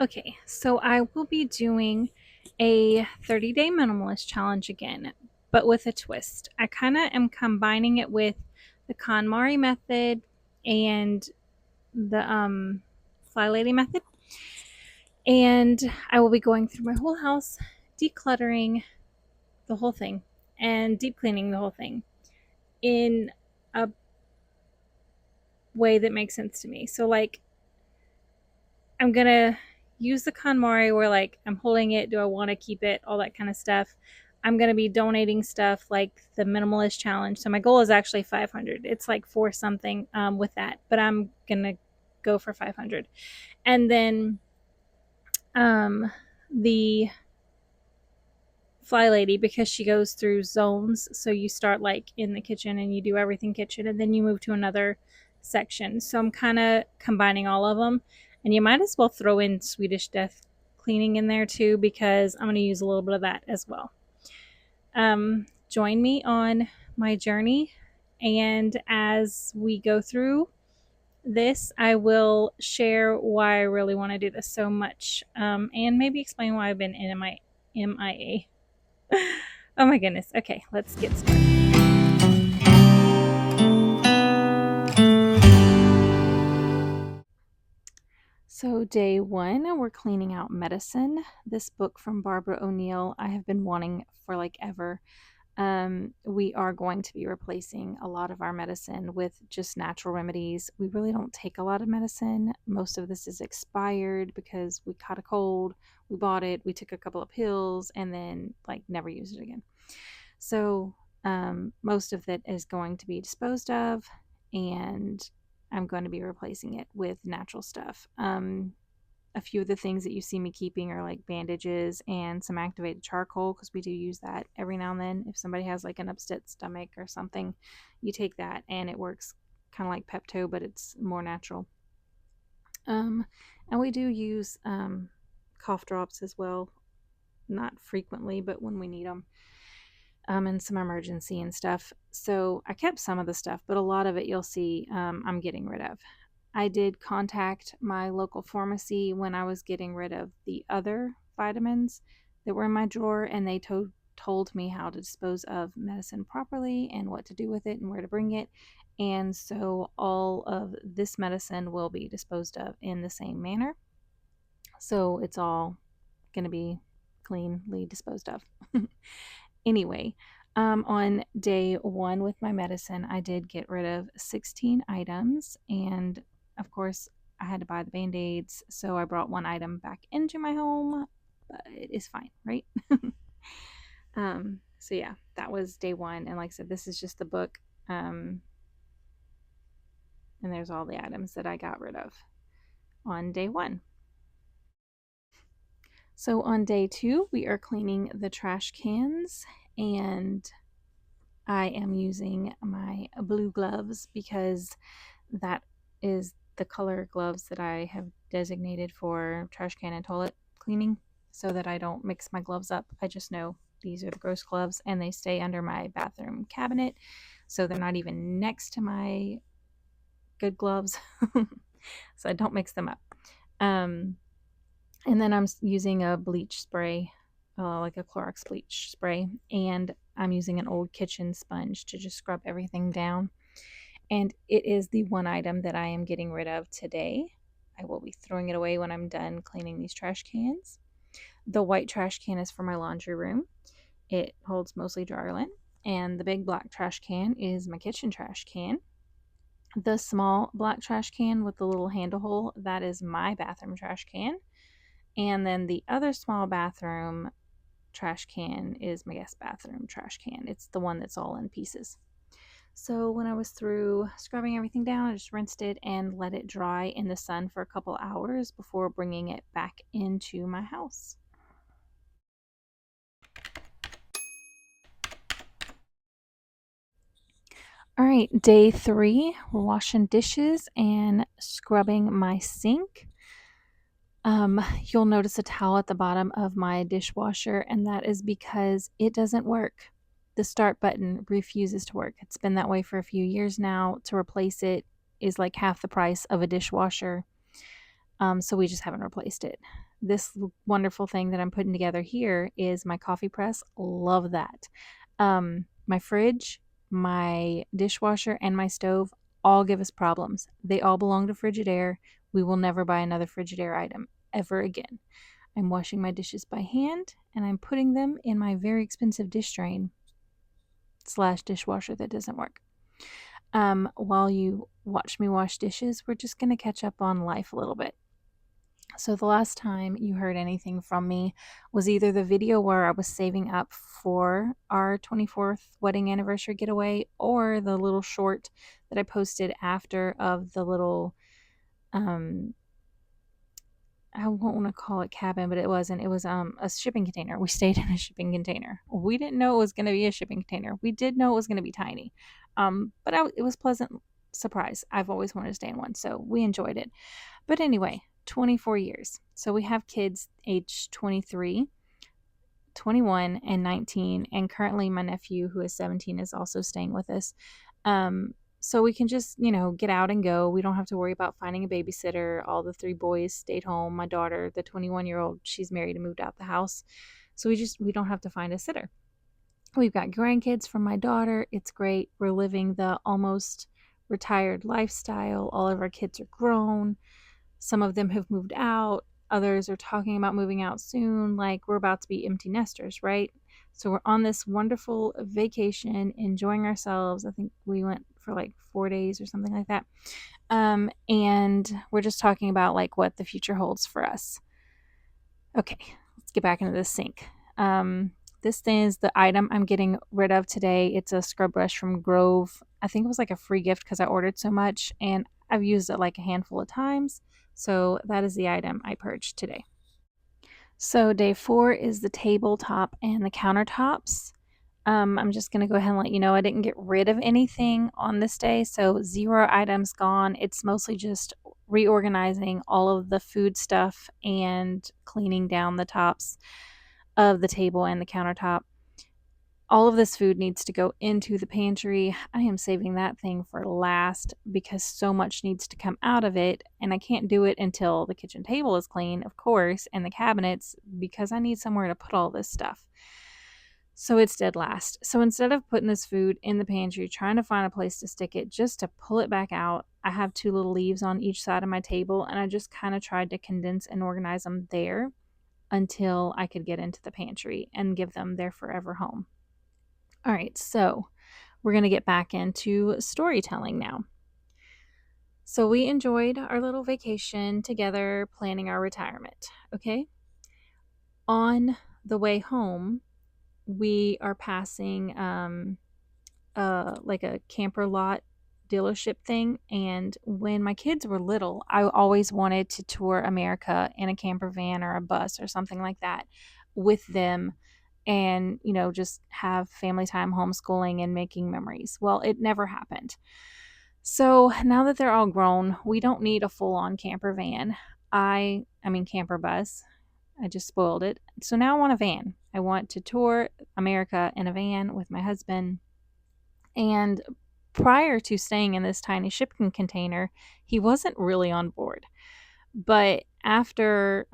Okay, so I will be doing a 30-day minimalist challenge again, but with a twist. I kind of am combining it with the Kon Marie method and the Fly Lady method. And I will be going through my whole house, decluttering the whole thing and deep cleaning the whole thing in a way that makes sense to me. So like I'm gonna use the KonMari where like I'm holding it, do I want to keep it, all that kind of stuff. I'm gonna be donating stuff like the minimalist challenge. So my goal is actually 500. It's like for something with that, but I'm gonna go for 500. And then the Fly Lady, because she goes through zones. So you start like in the kitchen and you do everything kitchen, and then you move to another section. So I'm kind of combining all of them. And you might as well throw in Swedish death cleaning in there too, because I'm going to use a little bit of that as well. Join me on my journey. And as we go through this, I will share why I really want to do this so much, and maybe explain why I've been in my MIA. Oh my goodness. Okay, let's get started. So, day one, we're cleaning out medicine. This book from Barbara O'Neill, I have been wanting for like ever. We are going to be replacing a lot of our medicine with just natural remedies. We really don't take a lot of medicine. Most of this is expired because we caught a cold, we bought it, we took a couple of pills, and then like never used it again. So most of it is going to be disposed of, and I'm going to be replacing it with natural stuff. A few of the things that you see me keeping are like bandages and some activated charcoal, because we do use that every now and then. If somebody has like an upset stomach or something, you take that and it works kind of like Pepto, but it's more natural. And we do use cough drops as well, not frequently, but when we need them. And some emergency and stuff. So I kept some of the stuff, but a lot of it you'll see I'm getting rid of. I did contact my local pharmacy when I was getting rid of the other vitamins that were in my drawer, and they told me how to dispose of medicine properly and what to do with it and where to bring it. And so all of this medicine will be disposed of in the same manner. So it's all going to be cleanly disposed of. Anyway, on day one with my medicine, I did get rid of 16 items. And of course, I had to buy the band aids. So I brought one item back into my home, but it is fine, right? So yeah, that was day one. And like I said, this is just the book. And there's all the items that I got rid of on day one. So on day two, we are cleaning the trash cans, and I am using my blue gloves because that is the color gloves that I have designated for trash can and toilet cleaning, so that I don't mix my gloves up. I just know these are the gross gloves, and they stay under my bathroom cabinet, so they're not even next to my good gloves. So I don't mix them up. And then I'm using a bleach spray, like a Clorox bleach spray, and I'm using an old kitchen sponge to just scrub everything down. And it is the one item that I am getting rid of today. I will be throwing it away when I'm done cleaning these trash cans. The white trash can is for my laundry room. It holds mostly dryer lint. And the big black trash can is my kitchen trash can. The small black trash can with the little handle hole, that is my bathroom trash can. And then the other small bathroom trash can is my guest bathroom trash can. It's the one that's all in pieces. So when I was through scrubbing everything down, I just rinsed it and let it dry in the sun for a couple hours before bringing it back into my house. All right, day three, we're washing dishes and scrubbing my sink. You'll notice a towel at the bottom of my dishwasher, and that is because it doesn't work. The start button refuses to work. It's been that way for a few years now. To replace it is like half the price of a dishwasher. So we just haven't replaced it. This wonderful thing that I'm putting together here is my coffee press. Love that. My fridge, my dishwasher, and my stove all give us problems. They all belong to Frigidaire. We will never buy another Frigidaire item ever again. I'm washing my dishes by hand, and I'm putting them in my very expensive dish drain / dishwasher that doesn't work. While you watch me wash dishes, we're just going to catch up on life a little bit. So the last time you heard anything from me was either the video where I was saving up for our 24th wedding anniversary getaway, or the little short that I posted after of the little I won't want to call it cabin, but it wasn't. It was a shipping container. We stayed in a shipping container. We didn't know it was going to be a shipping container. We did know it was going to be tiny, but it was pleasant surprise. I've always wanted to stay in one, so we enjoyed it. But anyway, 24 years. So we have kids aged 23, 21, and 19, and currently my nephew, who is 17, is also staying with us. So we can just, get out and go. We don't have to worry about finding a babysitter. All the 3 boys stayed home. My daughter, the 21-year-old, she's married and moved out the house. So we don't have to find a sitter. We've got grandkids from my daughter. It's great. We're living the almost retired lifestyle. All of our kids are grown. Some of them have moved out. Others are talking about moving out soon. Like, we're about to be empty nesters, right? So we're on this wonderful vacation, enjoying ourselves. I think we went for like 4 days or something like that. And we're just talking about like what the future holds for us. Okay, let's get back into the sink. This thing is the item I'm getting rid of today. It's a scrub brush from Grove. I think it was like a free gift because I ordered so much, and I've used it like a handful of times. So that is the item I purged today. So day 4 is the tabletop and the countertops. I'm just going to go ahead and let you know I didn't get rid of anything on this day. So 0 items gone. It's mostly just reorganizing all of the food stuff and cleaning down the tops of the table and the countertop. All of this food needs to go into the pantry. I am saving that thing for last because so much needs to come out of it, and I can't do it until the kitchen table is clean, of course, and the cabinets, because I need somewhere to put all this stuff. So it's dead last. So instead of putting this food in the pantry, trying to find a place to stick it just to pull it back out, I have 2 little leaves on each side of my table, and I just kind of tried to condense and organize them there until I could get into the pantry and give them their forever home. All right, so we're going to get back into storytelling now. So we enjoyed our little vacation together, planning our retirement, okay? On the way home, we are passing like a camper lot dealership thing, and when my kids were little, I always wanted to tour America in a camper van or a bus or something like that with them, and just have family time, homeschooling, and making memories. Well, it never happened. So now that they're all grown, we don't need a full-on camper van. I mean camper bus. I just spoiled it. So now I want a van. I want to tour America in a van with my husband. And prior to staying in this tiny shipping container, he wasn't really on board. But after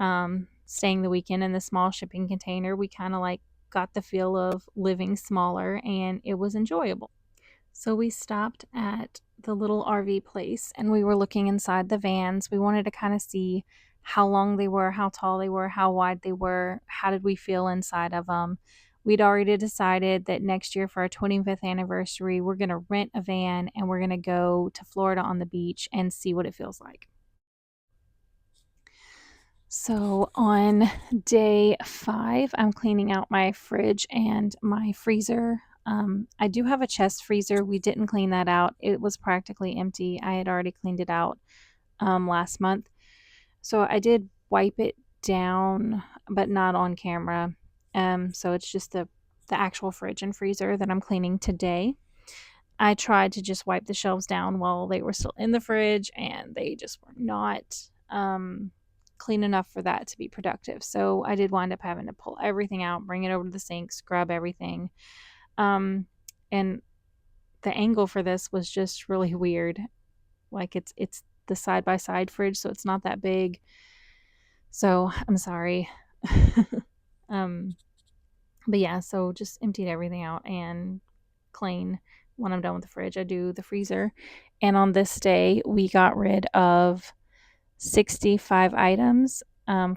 staying the weekend in the small shipping container, we kind of like got the feel of living smaller, and it was enjoyable. So we stopped at the little RV place, and we were looking inside the vans. We wanted to kind of see how long they were, how tall they were, how wide they were, how did we feel inside of them. We'd already decided that next year for our 25th anniversary, we're going to rent a van and we're going to go to Florida on the beach and see what it feels like. So on day 5, I'm cleaning out my fridge and my freezer. I do have a chest freezer. We didn't clean that out. It was practically empty. I had already cleaned it out last month. So I did wipe it down, but not on camera. So it's just the actual fridge and freezer that I'm cleaning today. I tried to just wipe the shelves down while they were still in the fridge, and they just were not clean enough for that to be productive. So I did wind up having to pull everything out, bring it over to the sink, scrub everything. And the angle for this was just really weird. Like it's the side-by-side fridge, so it's not that big. So I'm sorry. um, but yeah, so just emptied everything out and clean. When I'm done with the fridge, I do the freezer. And on this day, we got rid of 65 items.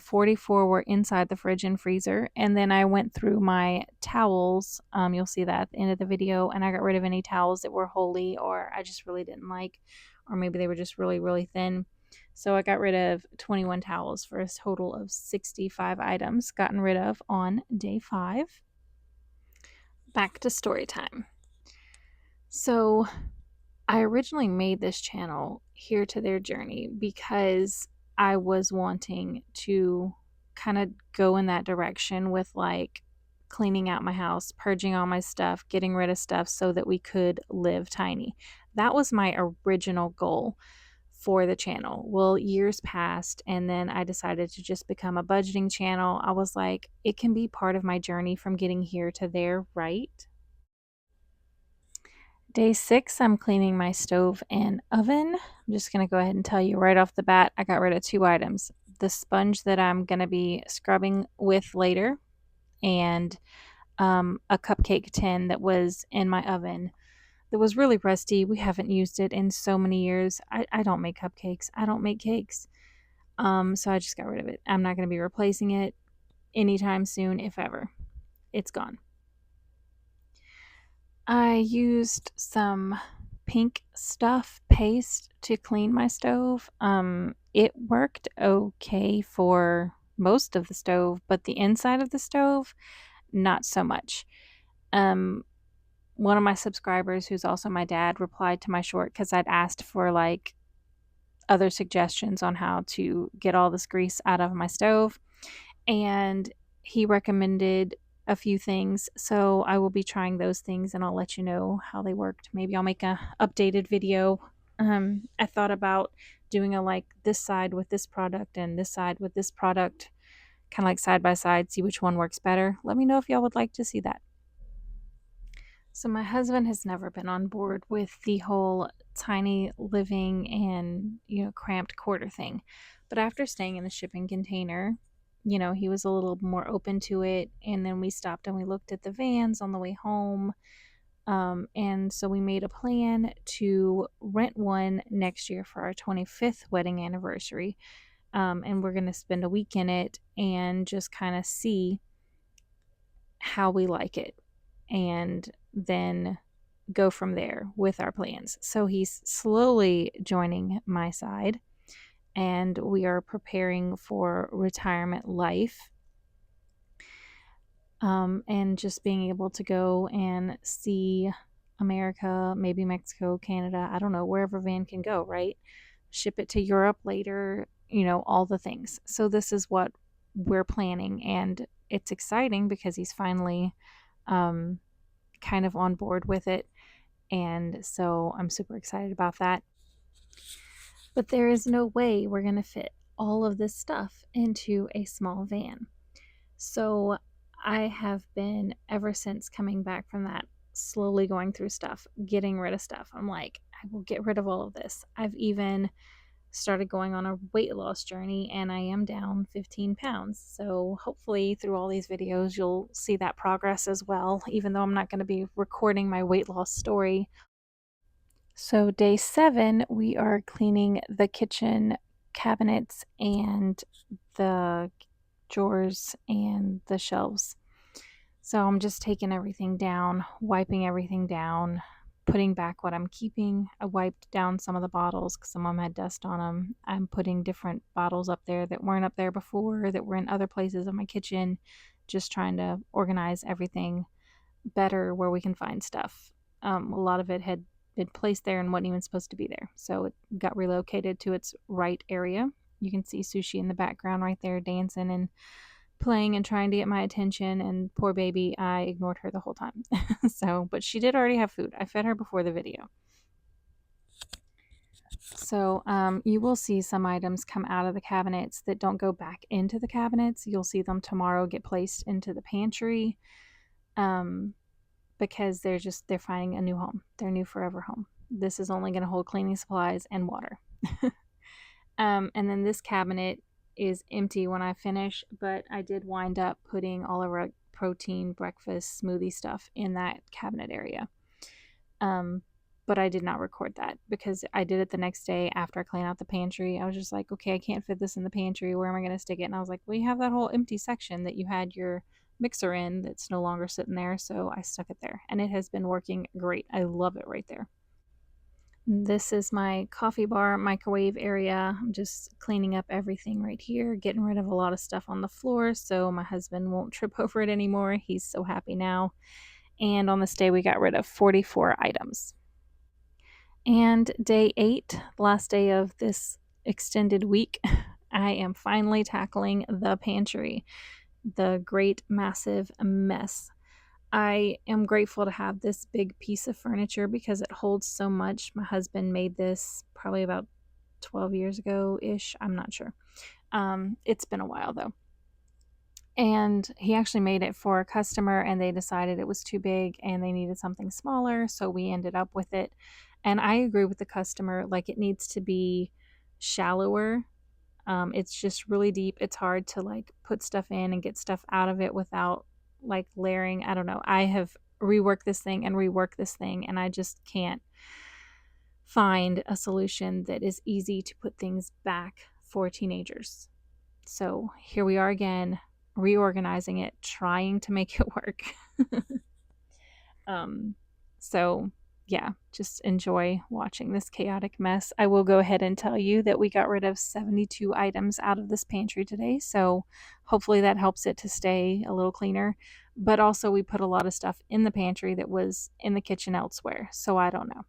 44 were inside the fridge and freezer. And then I went through my towels. You'll see that at the end of the video. And I got rid of any towels that were holey or I just really didn't like, or maybe they were just really, really thin. So I got rid of 21 towels for a total of 65 items gotten rid of on day 5. Back to story time. So I originally made this channel, Here to Their Journey, because I was wanting to kind of go in that direction with like cleaning out my house, purging all my stuff, getting rid of stuff so that we could live tiny. That was my original goal for the channel. Well, years passed and then I decided to just become a budgeting channel. I was like, it can be part of my journey from getting here to there, right? Day 6, I'm cleaning my stove and oven. I'm just going to go ahead and tell you right off the bat, I got rid of 2 items. The sponge that I'm going to be scrubbing with later, and a cupcake tin that was in my oven that was really rusty. We haven't used it in so many years. I don't make cupcakes. I don't make cakes. So I just got rid of it. I'm not going to be replacing it anytime soon, if ever. It's gone. I used some pink stuff paste to clean my stove. It worked okay for most of the stove, but the inside of the stove, not so much. One of my subscribers, who's also my dad, replied to my short because I'd asked for like other suggestions on how to get all this grease out of my stove, and he recommended a few things, so I will be trying those things and I'll let you know how they worked. Maybe I'll make a updated video. I thought about doing a like this side with this product and this side with this product, kind of like side by side, see which one works better. Let me know if y'all would like to see that. So my husband has never been on board with the whole tiny living and, cramped quarter thing. But after staying in the shipping container, he was a little more open to it. And then we stopped and we looked at the vans on the way home. And so we made a plan to rent one next year for our 25th wedding anniversary. And we're going to spend a week in it and just kind of see how we like it. And then go from there with our plans. So he's slowly joining my side, and we are preparing for retirement life. And just being able to go and see America, maybe Mexico, Canada, I don't know, wherever van can go, right? Ship it to Europe later, all the things. So this is what we're planning, and it's exciting because he's finally kind of on board with it, and so I'm super excited about that. But there is no way we're going to fit all of this stuff into a small van. So I have been, ever since coming back from that, slowly going through stuff, getting rid of stuff. I'm like, I will get rid of all of this. I've even started going on a weight loss journey, and I am down 15 pounds. So hopefully through all these videos, you'll see that progress as well, even though I'm not going to be recording my weight loss story. So day 7, we are cleaning the kitchen cabinets and the drawers and the shelves. So I'm just taking everything down, wiping everything down, putting back what I'm keeping. I wiped down some of the bottles because some of them had dust on them. I'm putting different bottles up there that weren't up there before, that were in other places of my kitchen, just trying to organize everything better where we can find stuff. A lot of it had been placed there and wasn't even supposed to be there. So it got relocated to its right area. You can see Sushi in the background right there dancing and playing and trying to get my attention, and poor baby, I ignored her the whole time. But she did already have food. I fed her before the video. So you will see some items come out of the cabinets that don't go back into the cabinets. You'll see them tomorrow get placed into the pantry because they're finding a new home. Their new forever home. This is only going to hold cleaning supplies and water. And then this cabinet is empty when I finish, but I did wind up putting all of our protein breakfast smoothie stuff in that cabinet area. Um, but I did not record that because I did it the next day after I cleaned out the pantry. I was just like, okay, I can't fit this in the pantry. Where am I going to stick it? And I was like, well, you have that whole empty section that you had your mixer in that's no longer sitting there. So I stuck it there and it has been working great. I love it right there. This is my coffee bar microwave area. I'm just cleaning up everything right here, getting rid of a lot of stuff on the floor so my husband won't trip over it anymore. He's so happy now. And on this day, we got rid of 44 items. And day 8, last day of this extended week, I am finally tackling the pantry, the great massive mess. I am grateful to have this big piece of furniture because it holds so much. My husband made this probably about 12 years ago ish. I'm not sure. It's been a while though. And he actually made it for a customer and they decided it was too big and they needed something smaller. So we ended up with it. And I agree with the customer, like it needs to be shallower. It's just really deep. It's hard to like put stuff in and get stuff out of it without like layering. I don't know. I have reworked this thing and reworked this thing, and I just can't find a solution that is easy to put things back for teenagers. So here we are again, reorganizing it, trying to make it work. So yeah, just enjoy watching this chaotic mess. I will go ahead and tell you that we got rid of 72 items out of this pantry today, so hopefully that helps it to stay a little cleaner. But also we put a lot of stuff in the pantry that was in the kitchen elsewhere, so I don't know.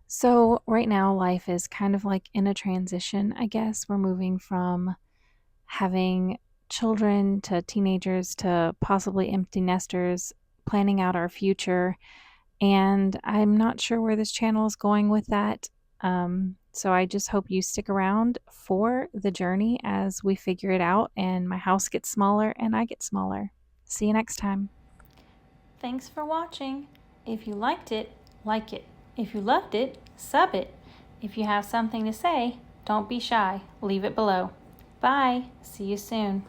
So right now life is kind of like in a transition, I guess. We're moving from having children to teenagers to possibly empty nesters, planning out our future. And I'm not sure where this channel is going with that. So I just hope you stick around for the journey as we figure it out and my house gets smaller and I get smaller. See you next time. Thanks for watching. If you liked it, like it. If you loved it, sub it. If you have something to say, don't be shy. Leave it below. Bye. See you soon.